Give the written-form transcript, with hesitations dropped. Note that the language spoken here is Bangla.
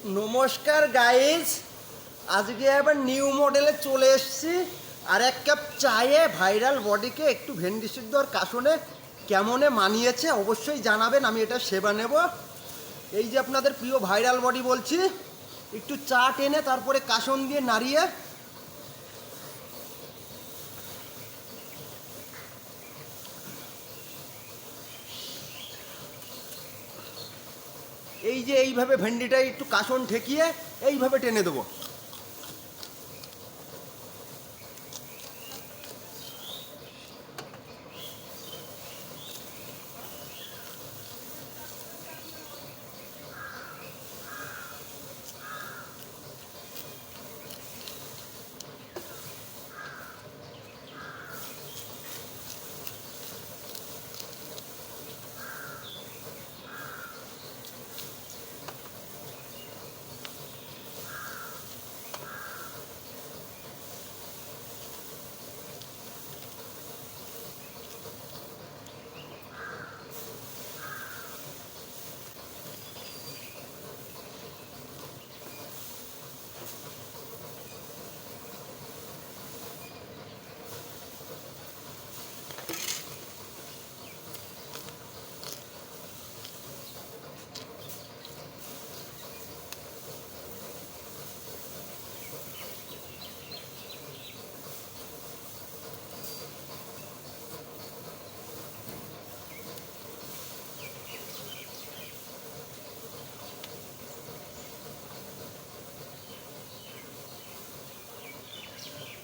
নমস্কার গাইস, আজকে আবার নিউ মডেলে চলে এসেছি। আর এক কাপ চায়ে ভাইরাল বডিকে একটু ভেন্ডি সিদ্ধ আর কাসনে কেমনে মানিয়েছে অবশ্যই জানাবেন। আমি এটা সেবা নেব। এই যে আপনাদের প্রিয় ভাইরাল বডি বলছি, একটু চা টেনে তারপরে কাসন দিয়ে নাড়িয়ে এই যে এইভাবে ভেন্ডিটা একটু কাসন ঠেকিয়ে এইভাবে টেনে দেবো।